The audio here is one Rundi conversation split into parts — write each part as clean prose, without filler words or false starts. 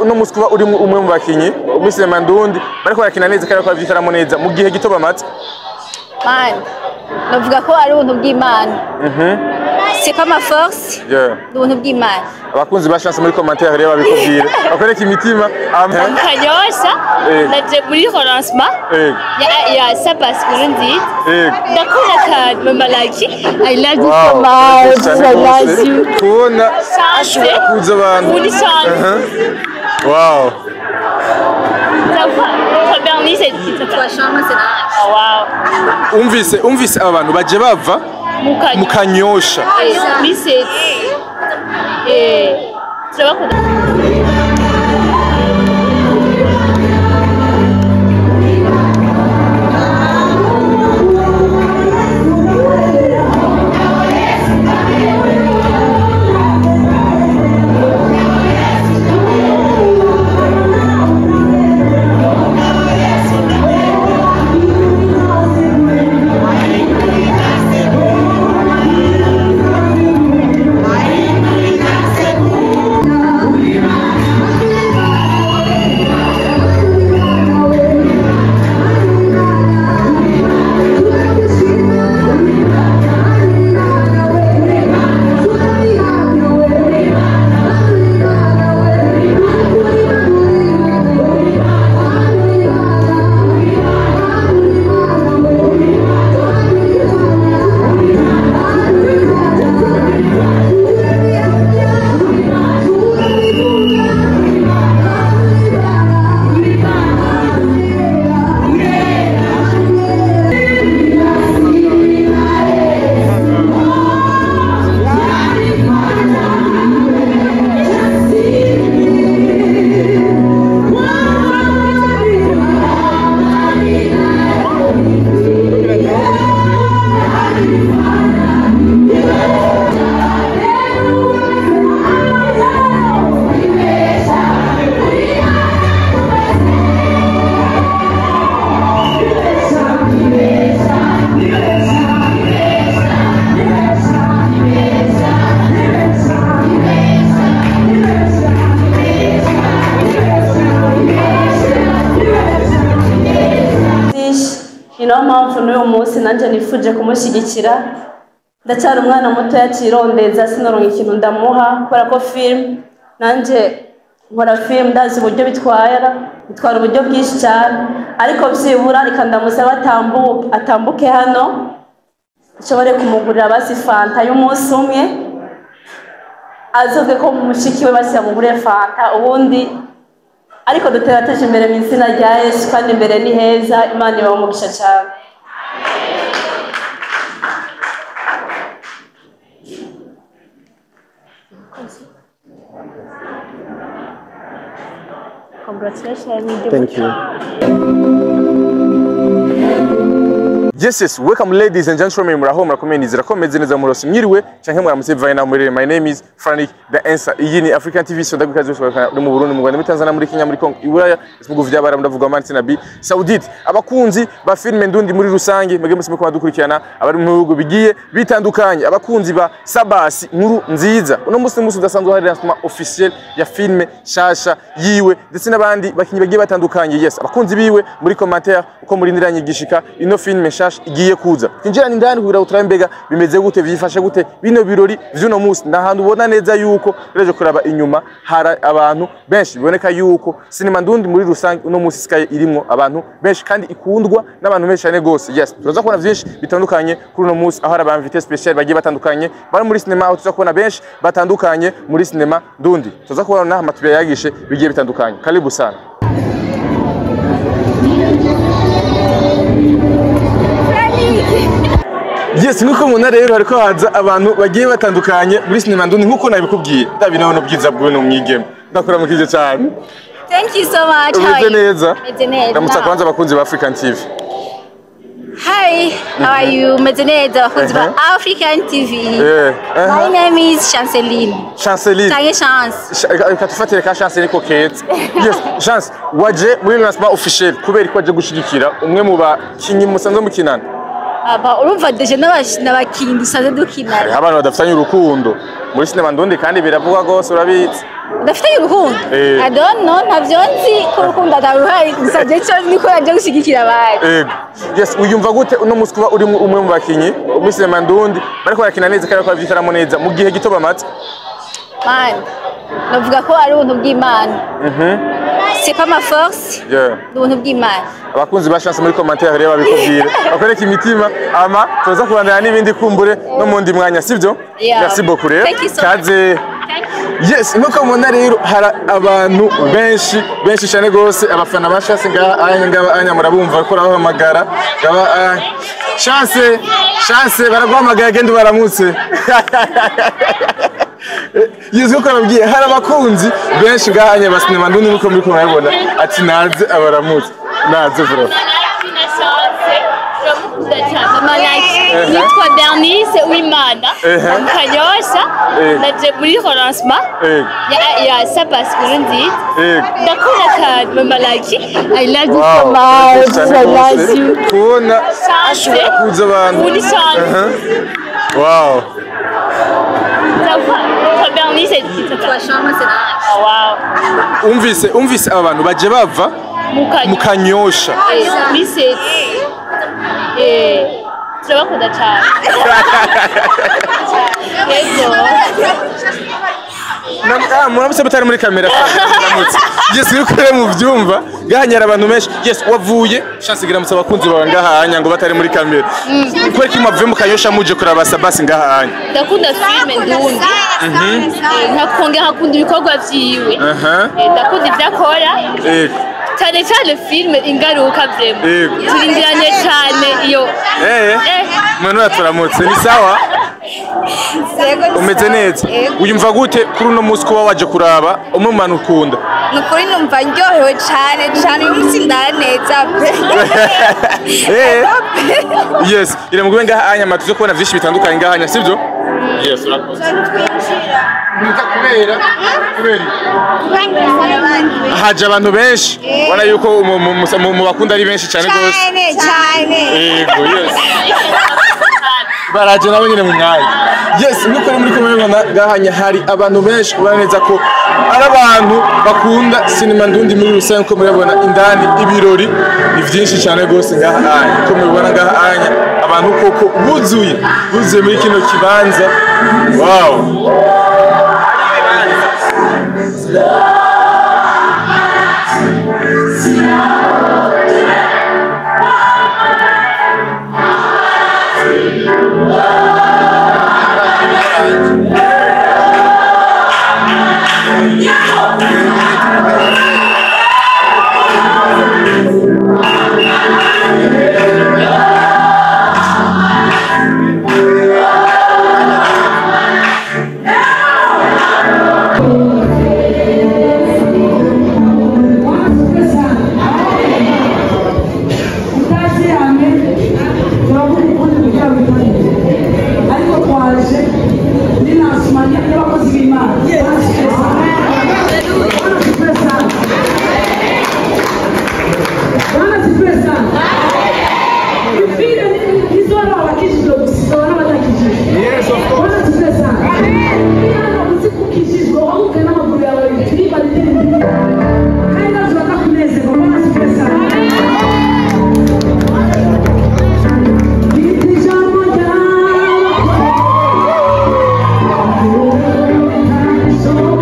uno musi kuba uri umwe mu bakinyi muri sinema ndundi bariko barakina neza kandi bakora igitaramo neza mu gihe gito bamaze man navuga ko ari ubuntu bw'Imana c'est pas ma force ubuntu bw'Imana abakunzi ba chance muri commentaire rero babikubwira bakoreka imitima kanyosha naje muri relancement ya ça passe que ndi ndakora kandi mama like I love you so much I love you kubona ashobora kuza abantu muri chance wow Bernie c'est toi chambre c'est nice wow umvise abantu baje bava mukanyosha mise turabakunda mpamvu n'uyu munsi nanjye nifuje kumushyigikira ndacyari umwana muto yakirondeza sinoronka ikintu ndamuha kubera ko film nanjye nkora film ndazi uburyo bitwara uburyo bwinshi cyane ariko byibura reka ndamusaba atambuke hano nshobore kumugurira basi fanta y'umunsi umwe azoge ko mushiki we basi yamuguriye fanta ubundi ariko duterateje imbere mu izina rya Yesu kandi imbere ni heza Imana ibamugisha cyane Congratulations. Thank you. Yes, welcome ladies and gentlemen. Muraho murakomeye nizira ko meze neza murosi mwiriwe canke muramutse vayina muri my name is Frank the answer. Iyi ni African TV so ndabikaze mu Burundi mu Rwanda muri Tanzania muri Kenya muri Congo Iburaya ibihugu vy'abara ndavuga Mansi na Bi Saudite abakunzi ba filme ndundi muri rusange mwege musime ko badukurikirana abari mu bihugu bigiye bitandukanye abakunzi ba Sabasi nkuru nziza uno musi udasanzwe hari lancement officiel ya filme shasha yiwe ndetse n'abandi bakinyi bagiye batandukanye yes abakunzi biwe muri commentaire uko muri ndiranye gishika ino filme igiye kuza kinjirana indani kugira uturambega bimeze gute bifashe gute bino birori vy'uno musi ndahantu ubona neza yuko reje kuraba inyuma hari abantu benshi biboneka yuko sinema ndundi muri rusange uno musi sikaye irimo abantu benshi kandi ikundwa n'abantu benshi cyane gose yes turaza kubona byinshi bitandukanye kuri uno musi aho hari invité special bagiye batandukanye bari muri sinema aho tuza kubona benshi batandukanye muri sinema ndundi tuza kubona amatubya yagishe bigiye bitandukanye karibu sana. Yes, nuko muna rero hariko haza abantu bagiye batandukanye muri sinema ndundi nkuko nabikubwiye ndabina no bwiza bwo no mwigeme ndakora mukije cyane. Thank you so much. Umeze neza. Ndamutsa kwanza abakunzi ba African TV. Hi, how are you? Umeze neza abakunzi ba African TV. My name is Chanceline. Chanceline. Tange Chance. Katufatire ka Chanceline ko kete. Yes, Chance waje muri lancement officiel kubera ko waje gushigikira umwe mu bakinyi musanzwe mukinana. aba urumva deje n'abakinyi dusanzwe dukinana abantu badafitanye urukundo muri sinema ndundi kandi biravugwa gose urabitse udafitanye urukundo I don't know ntavyo nzi ko urukundo ataruhari gusa je cyo niko yaje gushigikira abandi yes uyumva gute uno musi kuba uri umwe mu bakinyi muri sinema ndundi bariko barakina neza kandi bakora neza mu gihe gito bamaze man navuga ko ari ubuntu bw'Imana c'est pas ma force ubuntu bw'Imana abakunzi ba chance muri commentaire rero babikubwire bakoreka imitima ama tuza kubandana n'ibindi kumbure no mundi mwanya sivyo merci beaucoup rero kaze yes nuko mubona rero hari abantu benshi cyane gose abafana ba chance anya murabumva ko rabahamagara gaba chance baraguhamagara gende baramutse Yezu ko nabwiye hari abakunzi benshi ngahanye ba sinema ndundi nuko muri ko murabona ati naze abaramutse naze bro nitwa Bernice Uwimana Mukanyosha naje muri relancement ya Sabasque nziza ndakunda cyane mama Lucky I love you so much I love you kubona ashobora kuza abantu uri cyane wow Bernice wow umvise abantu baje bava Mukanyosha turabakunda cyane murabuse mutari muri kamera yes ukore mu byumva gahanyara abantu menshi yes wavuye chance gira musaba kunzi bawe ngahanya ngo batari muri kamera uko iki mwavuye Mukanyosha muje kuraba Sabasi ngahanya ndakunda filme ndundi ntakongera hakunda ibikorwa vyiwe ndakunda ivyakora cyane cyane filme ingaruka vyemo turindiranye cyane iyo mwana turamutse ni sawa umeze neza uyumva gute kuri uno musi kuba waje kuraba umwe mwana ukunda nukuri numva ndyohewe cyane umunsi ndaneza yes ire mugwe ngahanya matuze kubona vyinshi bitandukanye ngahanya sivyo yes urakoze kubera haje abantu benshi wana yuko mu bakunda ari benshi cyane gose cyane yego yes baraje nabo nyine mu mwanya yes nuko muri kumubona gahanya hari abantu benshi ubaneza ko ari abantu bakunda sinema ndundi muri rusange ko murabona indani ibirori ni byinshi cyane gose ngahanya ko mubona ngahanya abantu koko buzuye muri kino kibanza wow So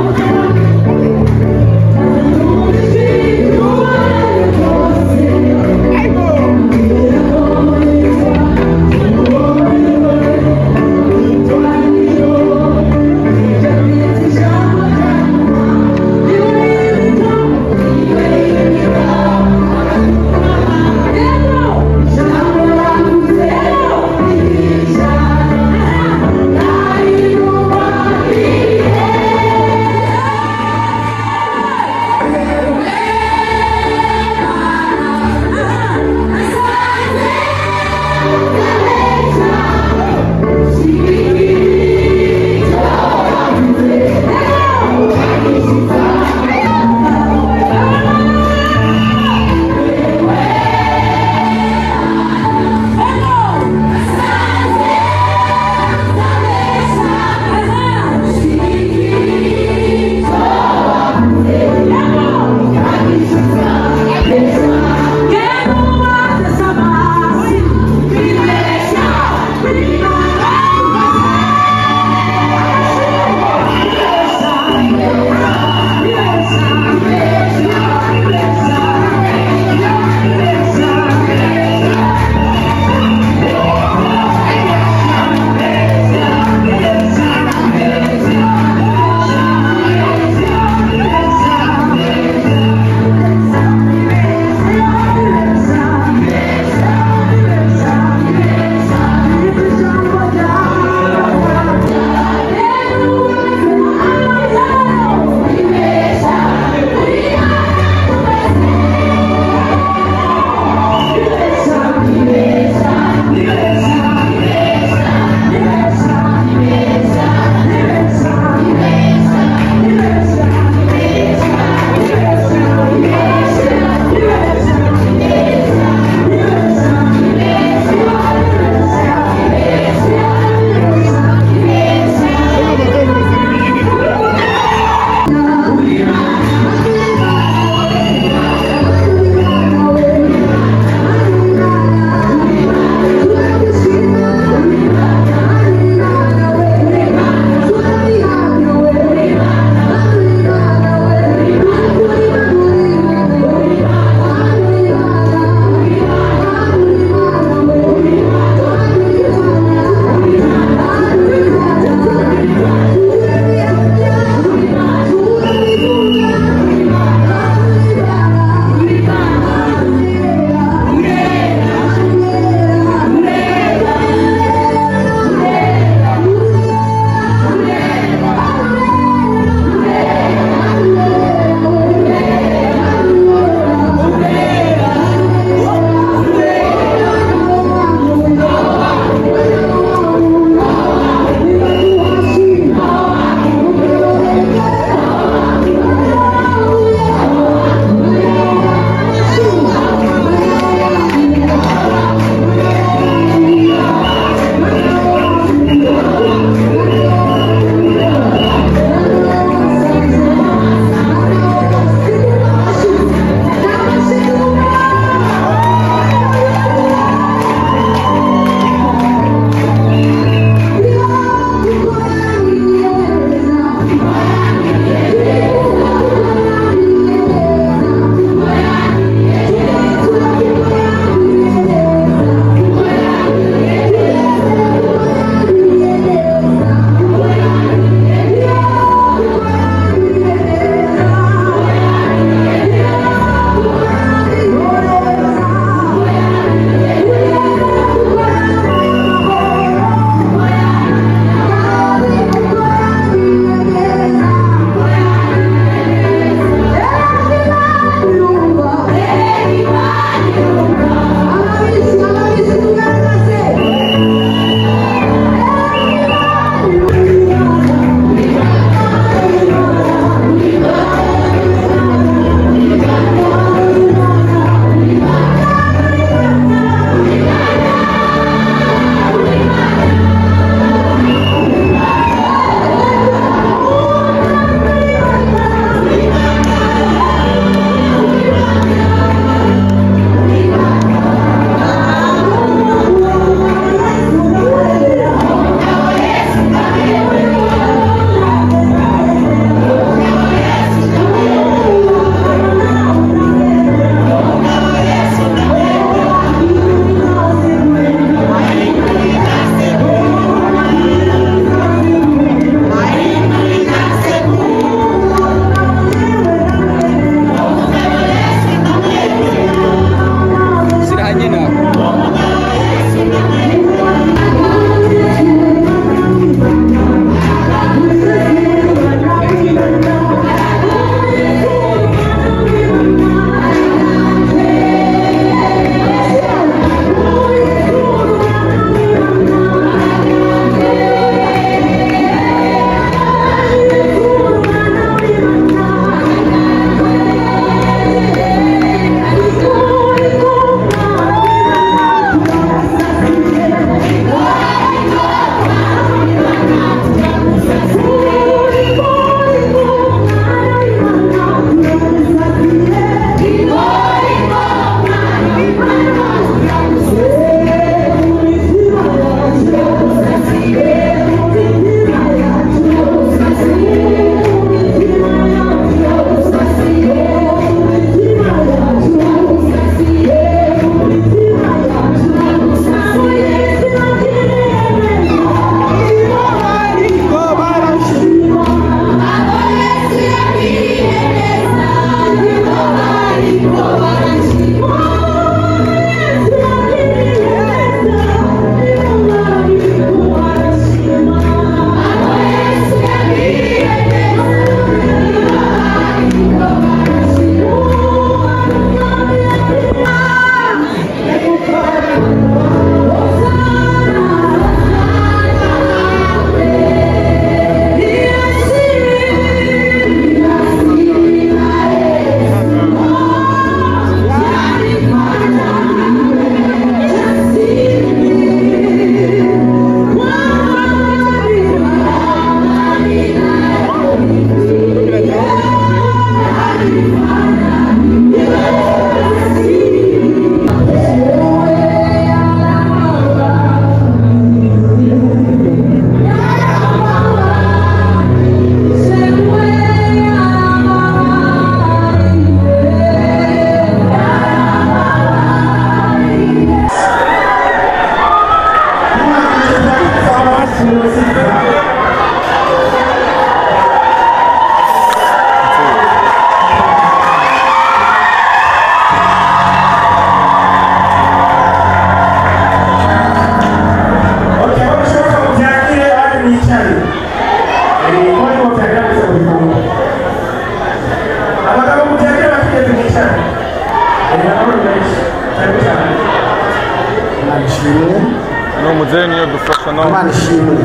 Imana ishimwe.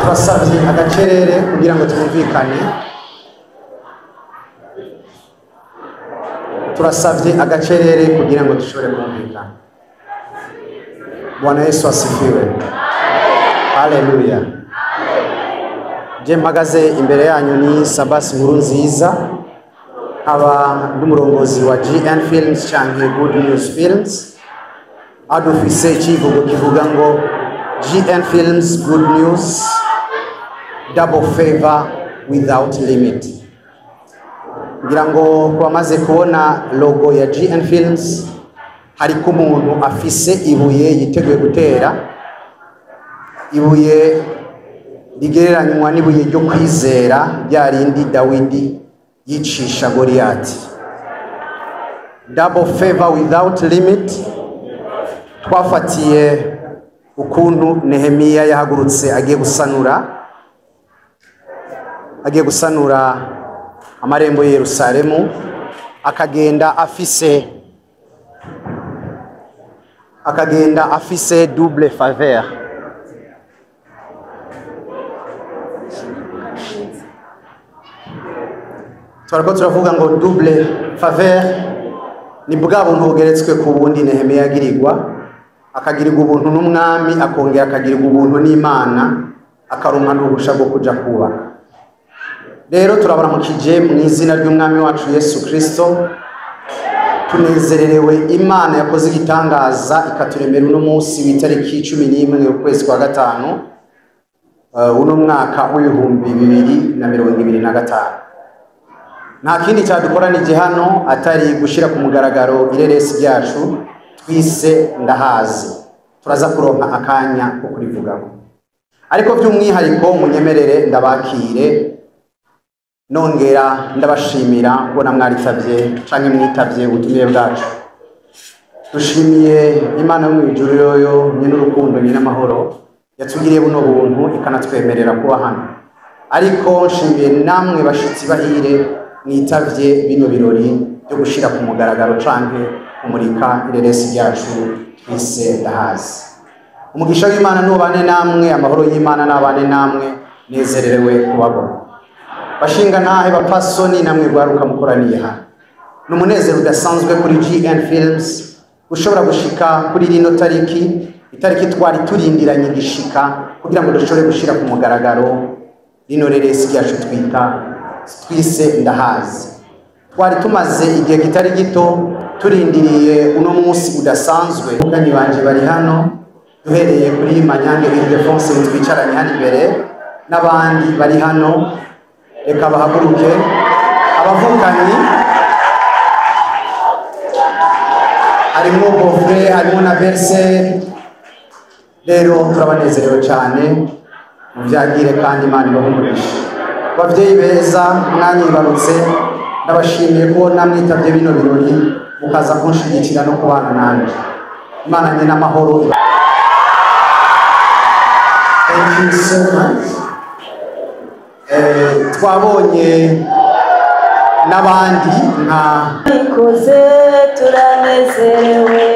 Turasabye agacerere kugira ngo twumvikane. Turasabye agacerere kugira ngo dushobore kumvikana. Bwana Yesu asifiwe. Haleluya. Je mpagaze imbere yanyu ni Sabasi Nkurunziza, aba n'umurongozi wa GN Films cyangwa Good News Films. Adufise ikivugo kivuga ngo GN Films Good News, double favor without limit. Ngira ngo kwamaze kubona logo ya GN Films, hari ko umuntu afise ibuye yiteguye gutera, ibuye rigereranywa n'ibuye ryo kwizera ryarindi Dawidi yicisha Goliyati. Double favor without limit. Twafatiye ukuntu Nehemiya yahagurutse agiye gusanura amarembo ya Yerusalemu, akagenda afise double faveur. Twariko turavuga ngo double faveur ni bwa buntu bugeretswe ku bundi Nehemiya yagirirwa, akagirirwa ubuntu n'umwami, akongera akagirirwa ubuntu n'Imana, akaronka n'uruhusha rwo kuja kubaka. Rero turabaramukije mu izina ry'umwami wacu Yesu Kristo. Tunezererewe Imana yakoze igitangaza ikaturemera uno munsi w'itariki 11 ukwezi kwa gatanu uno mwaka w'ibihumbi 2025. Nta kindi cyadukoranije hano atari gushira ku mugaragaro ireresi ryacu twise Ndahazi. Turaza kuronka akanya ko kurivugaho, ariko by'umwihariko munyemerere ndabakire nongera ndabashimira kubona mwaritavye canke mwitavye ubutumire bwacu. Dushimiye Imana yo mwijuru yoyo nyene urukundo nyene amahoro yatugiriye buno buntu ikanatwemerera kuba hano. Ariko nshimiye namwe bashitsi bahire mwitavye bino birori byo gushira ku mugaragaro canke kumurika ireresi ryacu twise Ndahazi. Umugisha w'Imana nubane namwe, amahoro y'Imana nabane namwe, nezererewe kubabona. Bashinga ntahe bapasoni namwe gwaruka mukoraniye hano. Numunezero udasanzwe kuri GN Films ushobora gushika kuri rino itariki twari turindiranye gishika kugira ngo dushobore gushira ku mugaragaro rino reresi ryacu twise Ndahazi. Twari tumaze igihe kitari gito turindiriye uno munsi udasanzwe. Kandi banje bari hano, duhereye kuri Manyange Ildefonse twicaranye hano imbere, n'abandi bari hano. Reka bahaguruke abavukanye, harimo Bofre, harimo na Berse. Rero turabanezerewe cyane, mubyagire kandi Imana ibahumurishe. Bavyeyi beza mwanyibarutse, ndabashimiye ko namwitavye bino birori mukaza kunshigikira no kubana nanje. Imana nyene amahoro. Thank you so much. Twabonye n'abandi nka ikoze turanezerewe,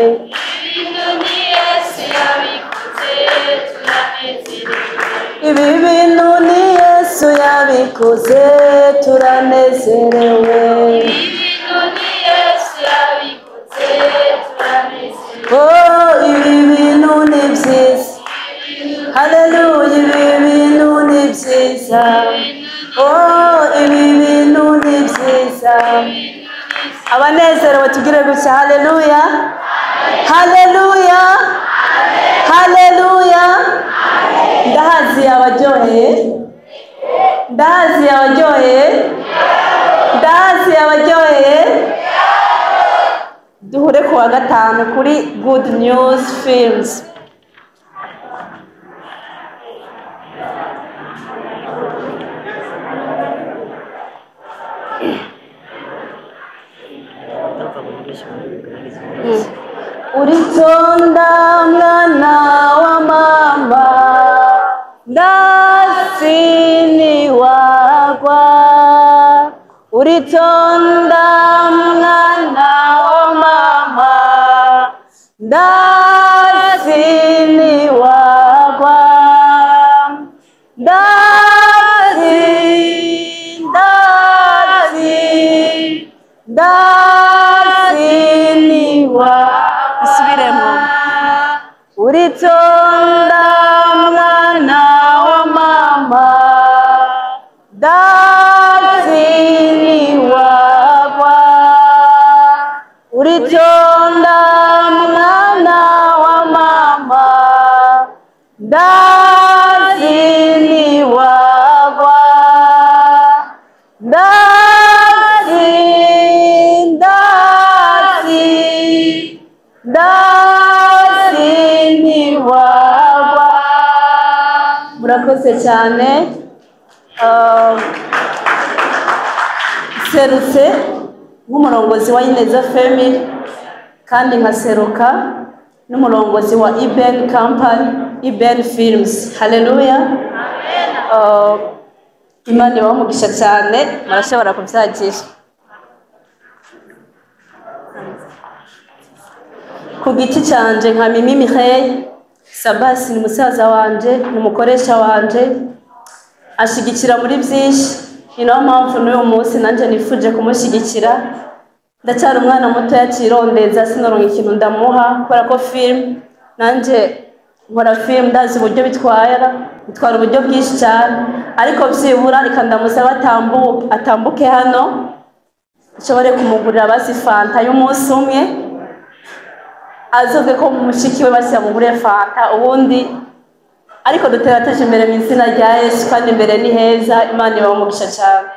ibi bintu ni Yesu yabikoze turanezerewe, oh ibi bintu ni byiza. Haleluya, ibi bintu ni byiza, oh ibi bintu ni byiza. Abanezerewe tugire gutya. Haleluya, haleluya, haleluya. Ndahazi abaryoheye, ndahazi abaryoheye, ndahazi abaryoheye. Duhure ku wa gatanu kuri Good News Films. Uritonda mwana wa mama, ndasini wagwa. Uritonda mwana wa mama, ndasini ndaziniwa isubiremo uritonda mwana wa mama ndaziniwa kwa uritonda mwana wa mama ndaziniwa kwa ndaziniwagwa murakoze cyane serutse nk'umurongozi wa Ineza Family kandi nkaseruka n'umurongozi wa Iben Company Iben Films haleluya Imana ibamugisha cyane murashobora kubyagisha ku giti cyanje nka Mimi Mireille Sabasi ni musaza wanje ni umukoresha wanje ashigikira muri byinshi ni nayo mpamvu n'uyu munsi nanjye nifuje kumushyigikira ndacyari umwana muto yakirondeza sinoronka ikintu ndamuha kubera ko film nanjye nkora film ndazi uburyo bitwara uburyo bwinshi cyane ariko byibura reka ndamusaba atambuke hano nshobore kumugurira basi fanta y'umunsi umwe azoge ko mushiki we basi yamuguriye fanta ubundi ariko duterateje imbere mu izina rya Yesu kandi imbere ni heza Imana ibamugisha cyane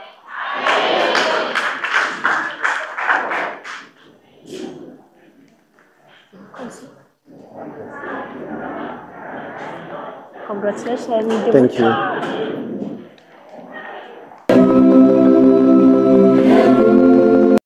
Congratulations. Thank you.